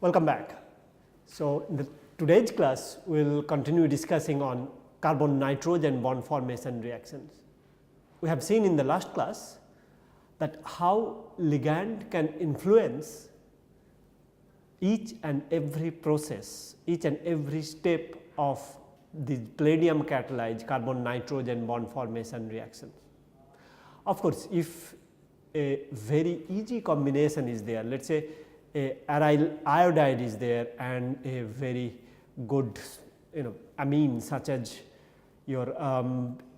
Welcome back. So, in today's class we will continue discussing on carbon nitrogen bond formation reactions. We have seen in the last class that how ligand can influence each and every process, each and every step of the palladium catalyzed carbon nitrogen bond formation reactions. Of course, if a very easy combination is there, let us say a aryl iodide is there and a very good amine such as your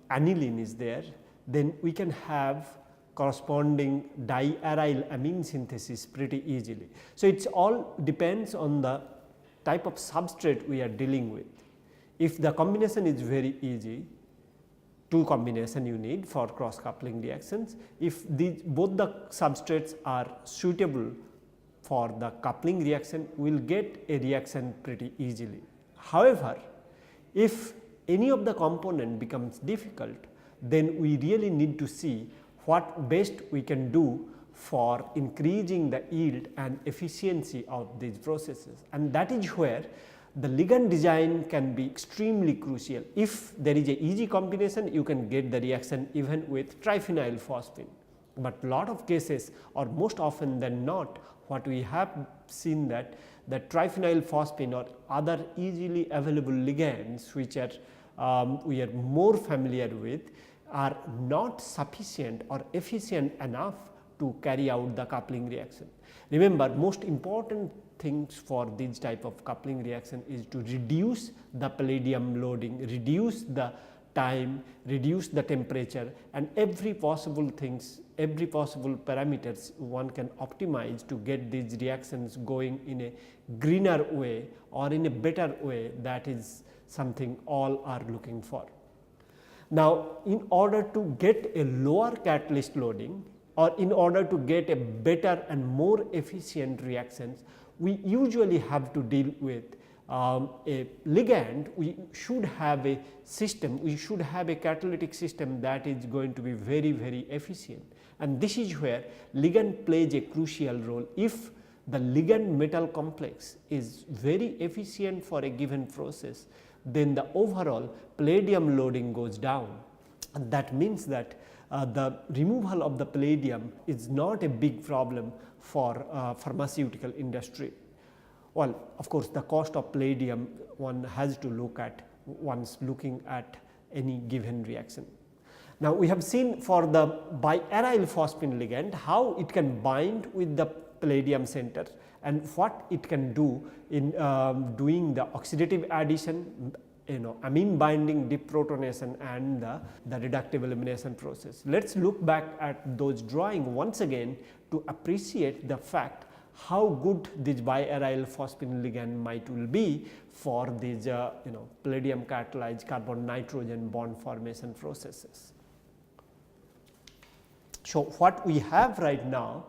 aniline is there, then we can have corresponding diaryl amine synthesis pretty easily. So, it all depends on the type of substrate we are dealing with. If the combination is very easy, two combination you need for cross coupling reactions. If both the substrates are suitable for the coupling reaction, we will get a reaction pretty easily. However, if any of the component becomes difficult, then we really need to see what best we can do for increasing the yield and efficiency of these processes, and that is where the ligand design can be extremely crucial. If there is a easy combination, you can get the reaction even with triphenyl phosphine, but lot of cases or most often than not, what we have seen that the triphenyl phosphine or other easily available ligands which are we are more familiar with are not sufficient or efficient enough to carry out the coupling reaction. Remember, most important things for this type of coupling reaction is to reduce the palladium loading, reduce the time, reduce the temperature, and every possible things, every possible parameters one can optimize to get these reactions going in a greener way or in a better way. That is something all are looking for. Now, in order to get a lower catalyst loading or in order to get a better and more efficient reactions, we usually have to deal with a ligand. We should have a system, we should have a catalytic system that is going to be very, very efficient, and this is where ligand plays a crucial role. If the ligand metal complex is very efficient for a given process, then the overall palladium loading goes down, and that means that the removal of the palladium is not a big problem for pharmaceutical industry. Well, of course, the cost of palladium one has to look at once looking at any given reaction. Now, we have seen for the biaryl phosphine ligand how it can bind with the palladium center and what it can do in doing the oxidative addition, amine binding, deprotonation and the reductive elimination process. Let us look back at those drawings once again to appreciate the fact how good this biaryl phosphine ligand might will be for these palladium catalyzed carbon nitrogen bond formation processes. So, what we have right now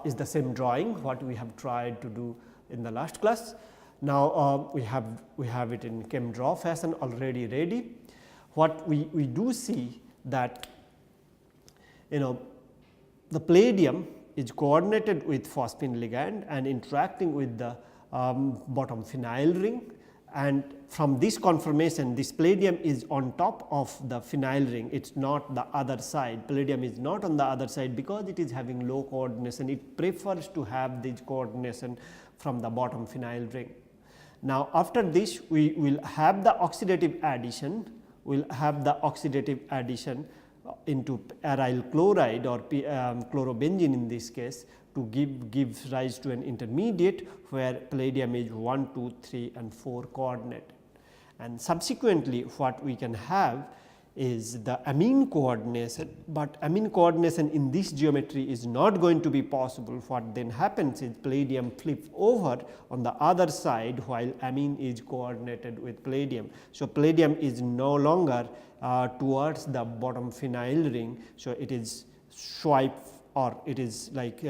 is the same drawing what we have tried to do in the last class. Now, we have it in ChemDraw fashion already ready. What we do see that the palladium is coordinated with phosphine ligand and interacting with the bottom phenyl ring, and from this conformation this palladium is on top of the phenyl ring, it is not the other side. Palladium is not on the other side because it is having low coordination, it prefers to have this coordination from the bottom phenyl ring. Now, after this we will have the oxidative addition, we will have the oxidative addition into aryl chloride or chlorobenzene in this case to give rise to an intermediate where palladium is 1, 2, 3 and 4 coordinate. And subsequently what we can have is the amine coordination, but amine coordination in this geometry is not going to be possible. What then happens is palladium flip over on the other side while amine is coordinated with palladium. So, palladium is no longer towards the bottom phenyl ring. So, it is swipe or it is like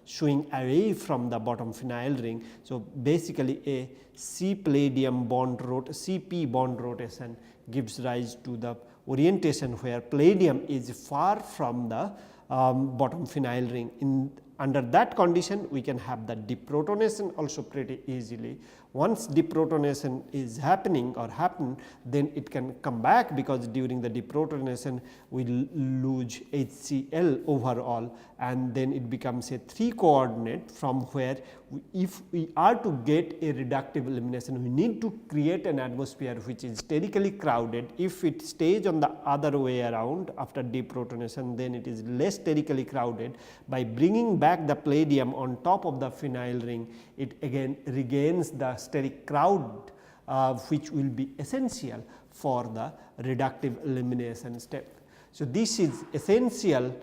showing away from the bottom phenyl ring. So, basically a C palladium bond CP bond rotation gives rise to the orientation where palladium is far from the bottom phenyl ring. In under that condition we can have the deprotonation also pretty easily. Once deprotonation is happening or happen, then it can come back, because during the deprotonation we lose HCl overall, and then it becomes a 3 coordinate, from where if we are to get a reductive elimination, we need to create an atmosphere which is sterically crowded. If it stays on the other way around after deprotonation, then it is less sterically crowded. By bringing back the palladium on top of the phenyl ring, it again regains the steric crowd, which will be essential for the reductive elimination step. So, this is essential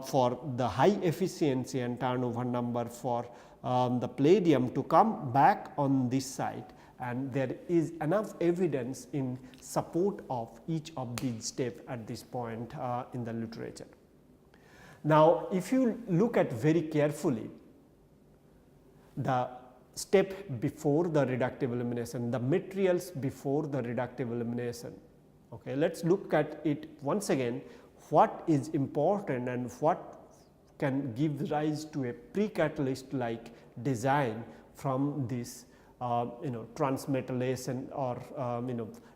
for the high efficiency and turnover number for the palladium to come back on this site, and there is enough evidence in support of each of these steps at this point in the literature. Now, if you look at very carefully the step before the reductive elimination, the materials before the reductive elimination. Okay, let us look at it once again, what is important and what can give rise to a pre-catalyst like design from this transmetallation or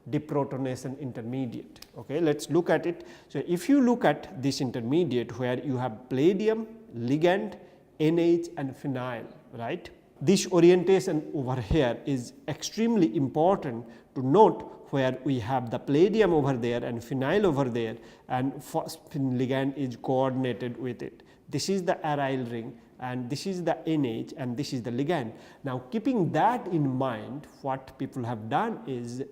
deprotonation intermediate. Okay, let us look at it. So, if you look at this intermediate where you have palladium, ligand, NH and phenyl, right. This orientation over here is extremely important to note, where we have the palladium over there and phenyl over there, and phosphine ligand is coordinated with it. This is the aryl ring and this is the NH and this is the ligand. Now, keeping that in mind, what people have done is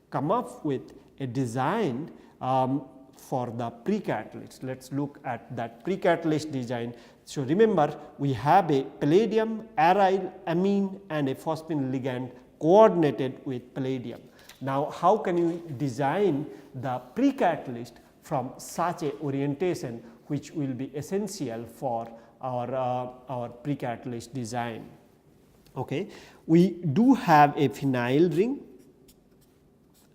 come up with a design for the pre-catalyst. Let us look at that pre-catalyst design. So, remember we have a palladium, aryl, amine and a phosphine ligand coordinated with palladium. Now, how can you design the pre-catalyst from such a orientation, which will be essential for our pre-catalyst design? Okay. We do have a phenyl ring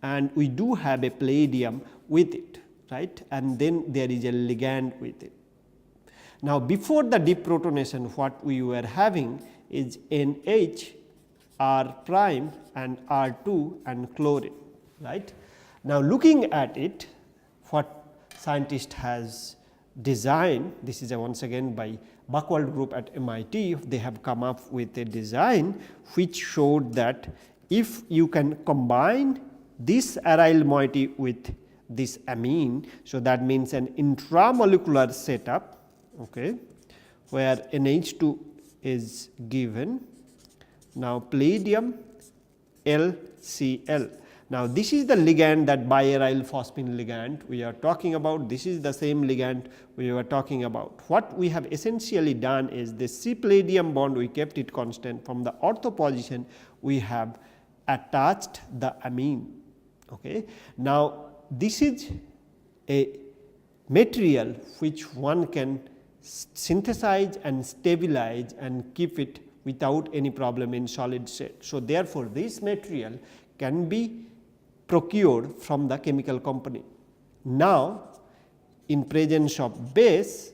and we do have a palladium with it, right, and then there is a ligand with it. Now, before the deprotonation, what we were having is NH, R prime and R2 and chlorine, right. Now, looking at it, what scientist has designed, this is once again by Buchwald group at MIT, they have come up with a design which showed that if you can combine this aryl moiety with this amine. So, that means an intramolecular setup, okay, where NH2 is given. Now, palladium LCl. Now, this is the ligand, that biaryl phosphine ligand we are talking about. This is the same ligand we were talking about. What we have essentially done is this C palladium bond, we kept it constant. From the ortho position we have attached the amine. Okay. Now, this is a material which one can synthesize and stabilize and keep it without any problem in solid state. So, therefore, this material can be procured from the chemical company. Now, in presence of base,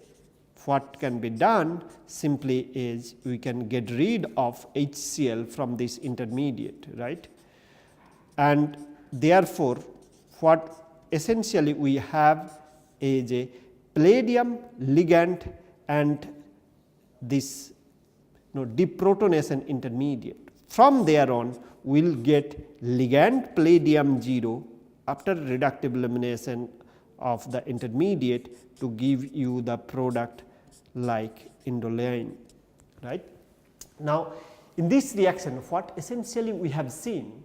what can be done simply is we can get rid of HCl from this intermediate, right, and therefore, what essentially we have is a palladium ligand and this deprotonation intermediate. From there on, we will get ligand palladium 0 after reductive elimination of the intermediate to give you the product like indolein, right. Now, in this reaction, what essentially we have seen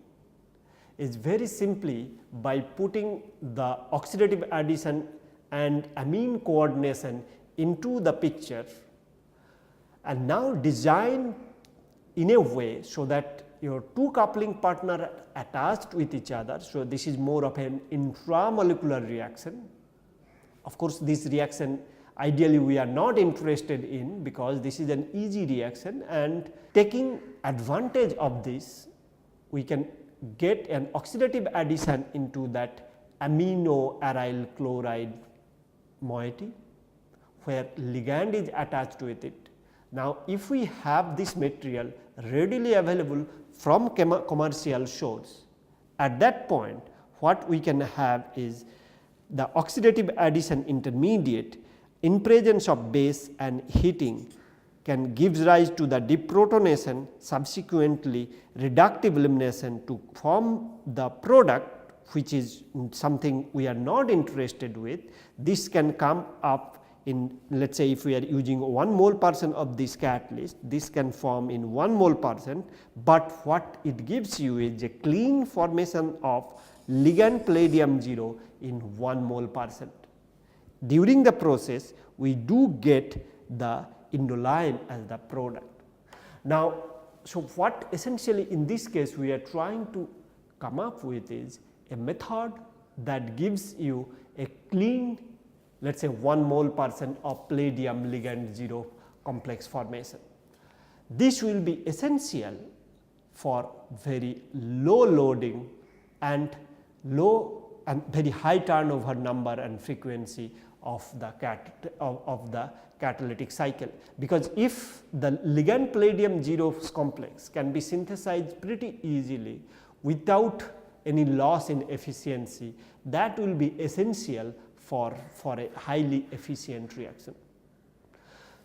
is very simply by putting the oxidative addition and amine coordination into the picture, and now design in a way so that your two coupling partner are attached with each other. So, this is more of an intramolecular reaction. Of course, this reaction ideally we are not interested in, because this is an easy reaction, and taking advantage of this we can get an oxidative addition into that amino aryl chloride moiety, where ligand is attached with it. Now, if we have this material readily available from commercial source, at that point what we can have is the oxidative addition intermediate in presence of base and heating can gives rise to the deprotonation, subsequently reductive elimination to form the product, which is something we are not interested with. This can come up in, let us say, if we are using 1 mole percent of this catalyst, this can form in 1 mole percent, but what it gives you is a clean formation of ligand palladium 0 in 1 mole percent. During the process, we do get the indoline as the product. Now, so what essentially in this case we are trying to come up with is a method that gives you a clean, let us say 1 mole percent of palladium ligand 0 complex formation. This will be essential for very low loading and low and very high turnover number and frequency of the catalytic cycle, because if the ligand palladium 0 complex can be synthesized pretty easily without any loss in efficiency, that will be essential for a highly efficient reaction.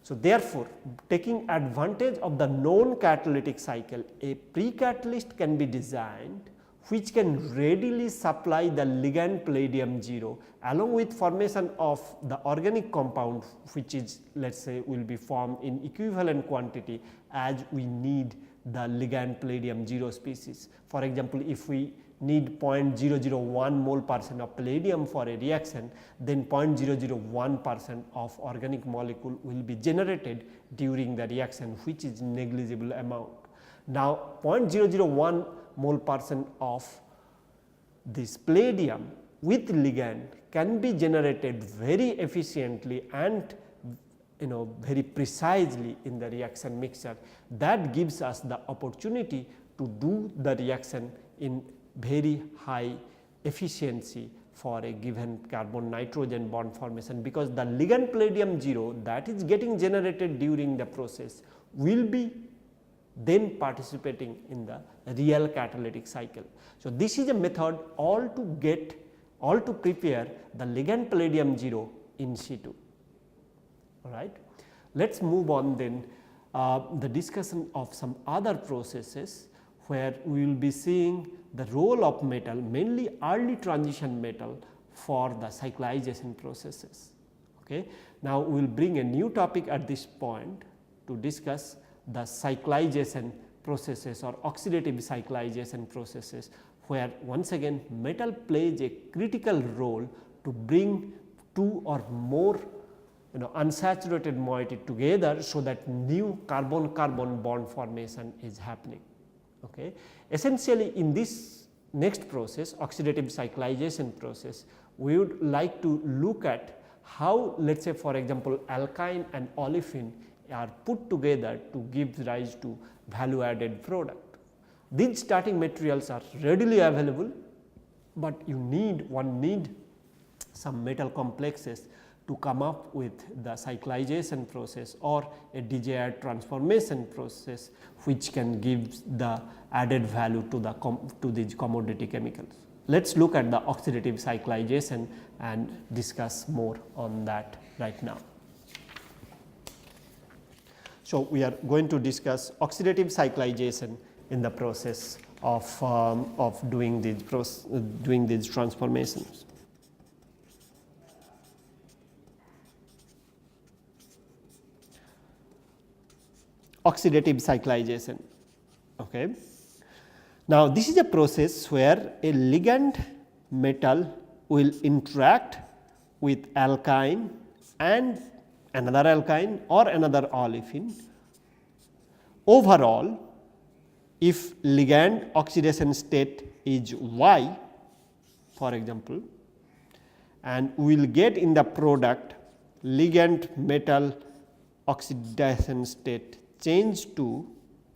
So, therefore, taking advantage of the known catalytic cycle, a pre-catalyst can be designed which can readily supply the ligand palladium 0 along with formation of the organic compound, which is, let us say, will be formed in equivalent quantity as we need the ligand palladium 0 species. For example, if we need 0.001 mole percent of palladium for a reaction, then 0.001 percent of organic molecule will be generated during the reaction, which is negligible amount. Now, 0.001 mole percent of this palladium with ligand can be generated very efficiently and very precisely in the reaction mixture. That gives us the opportunity to do the reaction in very high efficiency for a given carbon nitrogen bond formation, because the ligand palladium 0 that is getting generated during the process will be then participating in the real catalytic cycle. So, this is a method all to prepare the ligand palladium 0 in situ. All right. Let us move on then the discussion of some other processes where we will be seeing the role of metal, mainly early transition metal, for the cyclization processes. Okay. Now, we will bring a new topic at this point to discuss the cyclization processes or oxidative cyclization processes, where once again metal plays a critical role to bring 2 or more unsaturated moiety together, so that new carbon-carbon bond formation is happening. Okay. Essentially, in this next process, oxidative cyclization process, we would like to look at how, let us say, for example, alkyne and olefin are put together to give rise to value added product. These starting materials are readily available, but one need some metal complexes to come up with the cyclization process or a desired transformation process, which can give the added value to these commodity chemicals. Let us look at the oxidative cyclization and discuss more on that right now. So, we are going to discuss oxidative cyclization in the process of doing these transformations. Oxidative cyclization. Okay. Now, this is a process where a ligand metal will interact with alkyne and another alkyne or another olefin. Overall, if ligand oxidation state is Y, for example, and we will get in the product ligand metal oxidation state change to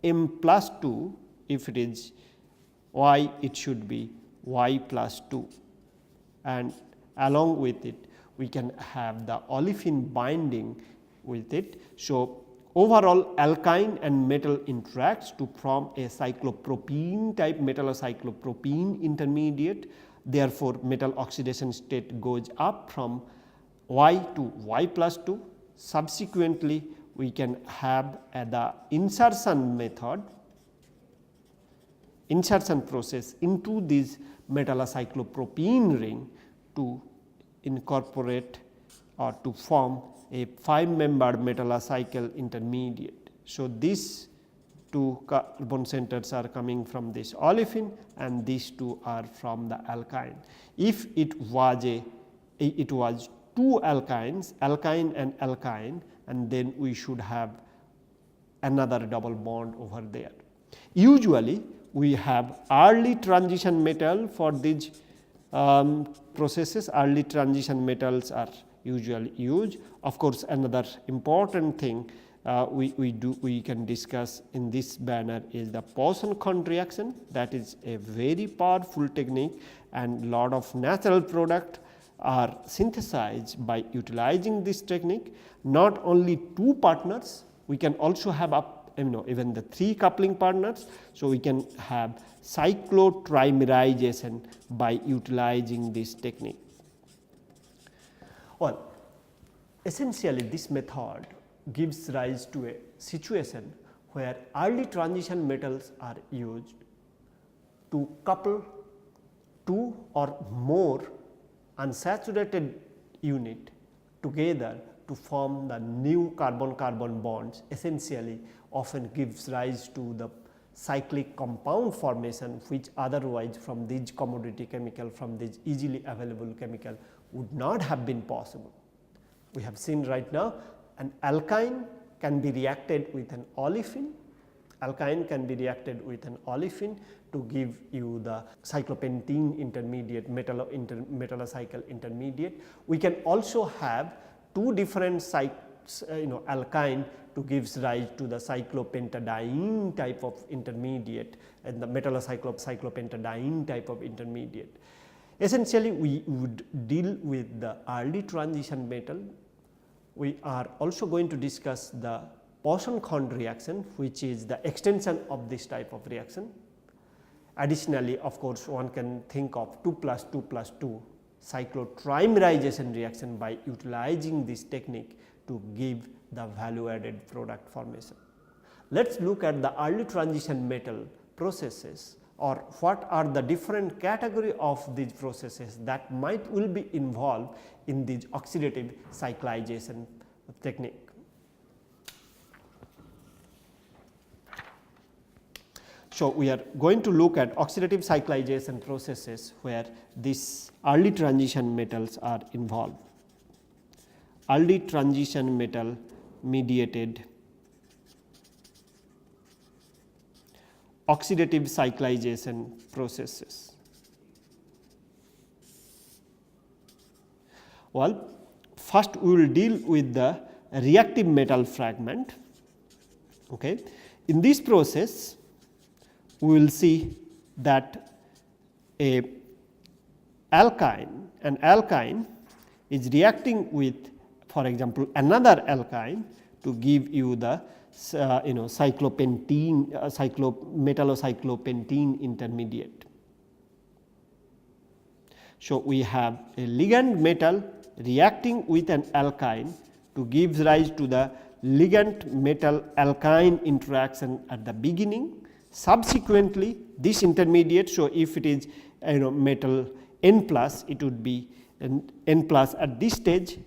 M plus 2, if it is Y, it should be Y plus 2, and along with it we can have the olefin binding with it. So, overall alkyne and metal interacts to form a cyclopropene type metallocyclopropene intermediate. Therefore, metal oxidation state goes up from Y to Y plus 2. Subsequently, we can have the insertion process into this metallocyclopropene ring to incorporate or to form a 5-membered metallocycle intermediate. So, these 2 carbon centers are coming from this olefin and these 2 are from the alkyne. If it was 2 alkynes, alkyne and alkyne, and then we should have another double bond over there. Usually, we have early transition metal for these processes. Early transition metals are usually used. Of course, another important thing we can discuss in this banner is the Poisson-Cohn reaction. That is a very powerful technique, and lot of natural product are synthesized by utilizing this technique. Not only 2 partners, we can also have even the 3 coupling partners. So, we can have cyclotrimerization by utilizing this technique. Well, essentially this method gives rise to a situation where early transition metals are used to couple 2 or more unsaturated unit together to form the new carbon-carbon bonds, essentially often gives rise to the cyclic compound formation, which otherwise from these commodity chemical, from these easily available chemical would not have been possible. We have seen right now an alkyne can be reacted with an olefin, to give you the cyclopentene intermediate, metallocycle intermediate. We can also have 2 different alkyne to gives rise to the cyclopentadiene type of intermediate and the metallocyclopentadiene type of intermediate. Essentially, we would deal with the early transition metal. We are also going to discuss the Poisson-Cohn reaction, which is the extension of this type of reaction. Additionally, of course, one can think of 2 plus 2 plus 2 cyclotrimerization reaction by utilizing this technique to give the value added product formation. Let us look at the early transition metal processes, or what are the different category of these processes that will be involved in this oxidative cyclization technique. So, we are going to look at oxidative cyclization processes where these early transition metals are involved. Early transition metal mediated oxidative cyclization processes. Well, first we will deal with the reactive metal fragment. Okay. In this process, we will see that an alkyne is reacting with, for example, another alkyne to give you the metallocyclopentene intermediate. So, we have a ligand metal reacting with an alkyne to give rise to the ligand metal alkyne interaction at the beginning. Subsequently, this intermediate, so if it is metal N plus, it would be N plus at this stage.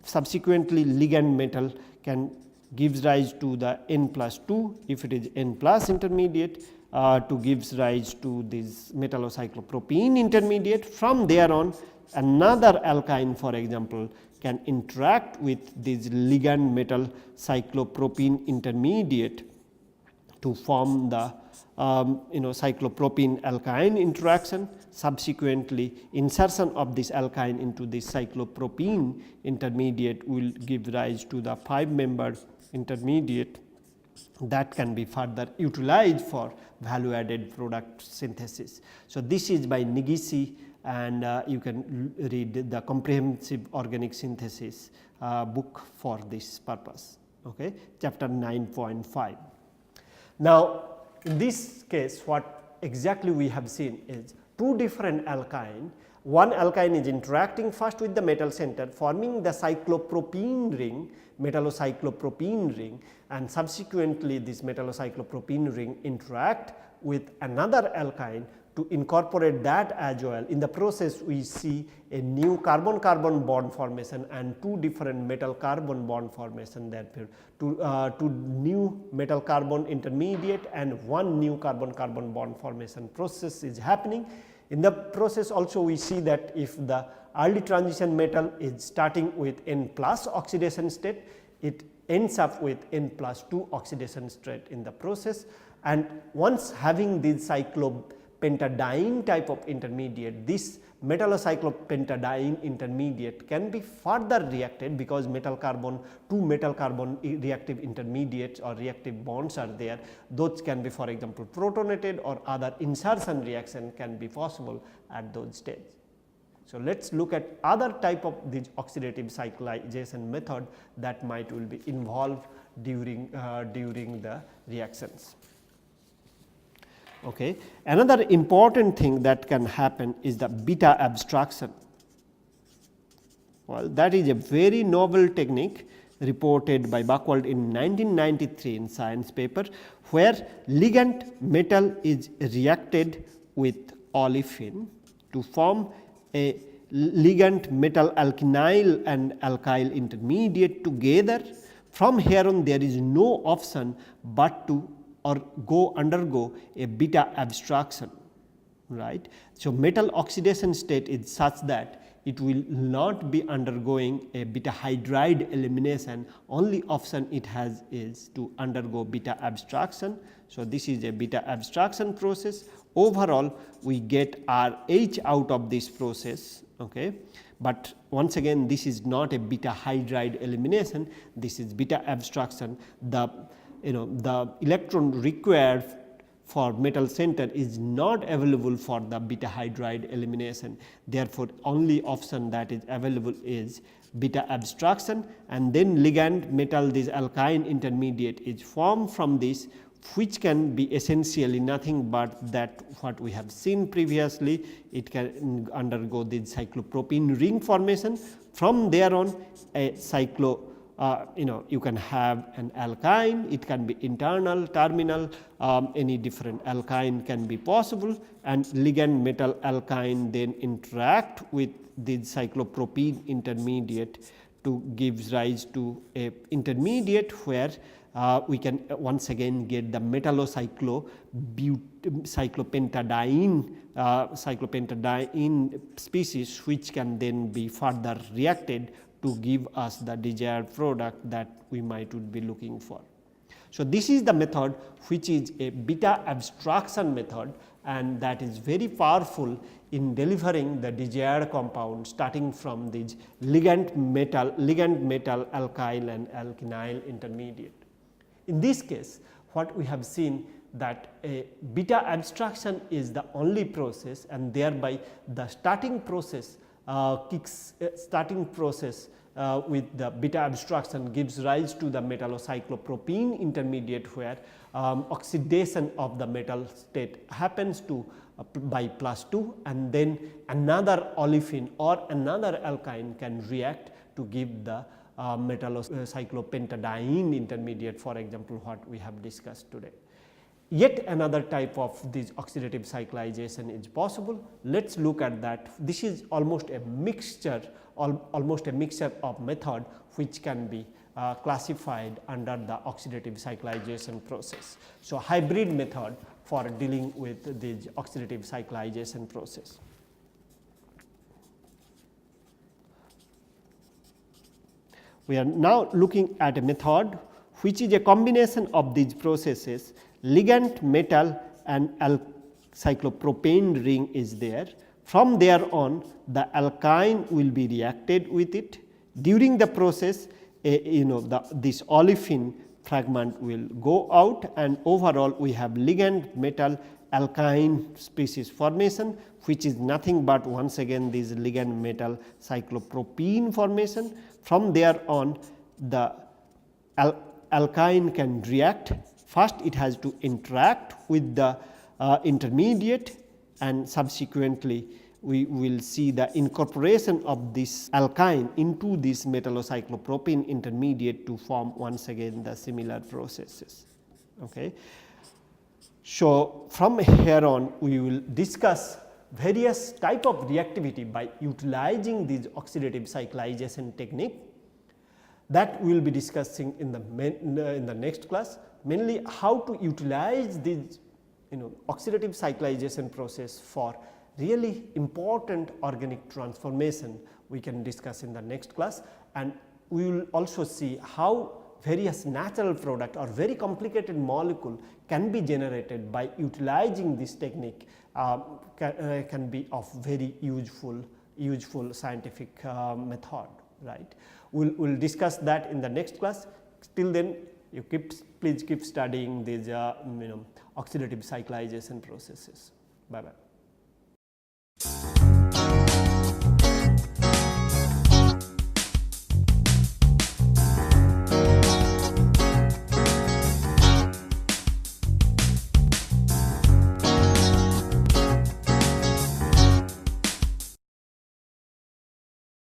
Subsequently, ligand metal can gives rise to the N plus 2 if it is N plus intermediate to gives rise to this metallocyclopropene intermediate. From there on, another alkyne, for example, can interact with this ligand metal cyclopropene intermediate to form the cyclopropene alkyne interaction. Subsequently, insertion of this alkyne into this cyclopropene intermediate will give rise to the 5-membered intermediate that can be further utilized for value added product synthesis. So, this is by Nigisi, and you can read the comprehensive organic synthesis book for this purpose. okay, chapter 9.5. Now, in this case what exactly we have seen is two different alkyne. One alkyne is interacting first with the metal center, forming the cyclopropene ring, metallocyclopropene ring, and subsequently this metallocyclopropene ring interact with another alkyne to incorporate that as well. In the process we see a new carbon-carbon bond formation and two different metal-carbon bond formation, therefore two new metal-carbon intermediate and one new carbon-carbon bond formation process is happening. In the process also we see that if the early transition metal is starting with N plus oxidation state, it ends up with N plus 2 oxidation state in the process, and once having this cyclopentadiene type of intermediate, this metallocyclopentadiene intermediate can be further reacted because metal carbon, two metal carbon reactive intermediates or reactive bonds are there. Those can be, for example, protonated or other insertion reaction can be possible at those stages. So, let us look at other type of this oxidative cyclization method that will be involved during the reactions. Okay. Another important thing that can happen is the beta abstraction. Well, that is a very novel technique reported by Buchwald in 1993 in science paper, where ligand metal is reacted with olefin to form a ligand metal alkynyl and alkyl intermediate together. From here on there is no option but to undergo a beta abstraction, right. So, metal oxidation state is such that it will not be undergoing a beta hydride elimination, only option it has is to undergo beta abstraction. So, this is a beta abstraction process. Overall we get RH out of this process, okay. But once again this is not a beta hydride elimination, this is beta abstraction. The electron required for metal center is not available for the beta hydride elimination. Therefore, only option that is available is beta abstraction, and then ligand metal, this alkyne intermediate is formed from this, which can be essentially nothing but that what we have seen previously. It can undergo this cyclopropene ring formation. From there on a you can have an alkyne, it can be internal, terminal, any different alkyne can be possible, and ligand metal alkyne then interact with the cyclopropene intermediate to gives rise to a intermediate where we can once again get the cyclopentadiene species, which can then be further reacted to give us the desired product that we would be looking for. So, this is the method which is a beta abstraction method, and that is very powerful in delivering the desired compound starting from this ligand metal alkyl and alkynyl intermediate. In this case what we have seen that a beta abstraction is the only process, and thereby the starting process with the beta abstraction gives rise to the metallocyclopropene intermediate, where oxidation of the metal state happens to by +2, and then another olefin or another alkyne can react to give the metallocyclopentadiene intermediate, for example, what we have discussed today. Yet another type of this oxidative cyclization is possible. Let us look at that. This is almost a mixture of method which can be classified under the oxidative cyclization process. So, hybrid method for dealing with this oxidative cyclization process. We are now looking at a method which is a combination of these processes. Ligand metal and cyclopropane ring is there. From there on the alkyne will be reacted with it. During the process this olefin fragment will go out, and overall we have ligand metal alkyne species formation, which is nothing but once again this ligand metal cyclopropene formation. From there on the alkyne can react, first it has to interact with the intermediate, and subsequently we will see the incorporation of this alkyne into this metallocyclopropene intermediate to form once again the similar processes. Okay. So, from here on we will discuss various type of reactivity by utilizing these oxidative cyclization technique, that we will be discussing in the next class, mainly how to utilize this oxidative cyclization process for really important organic transformation we can discuss in the next class, and we will also see how various natural product or very complicated molecule can be generated by utilizing this technique, can be of very useful scientific method, right. We will discuss that in the next class. Till then, you please keep studying these oxidative cyclization processes. Bye bye.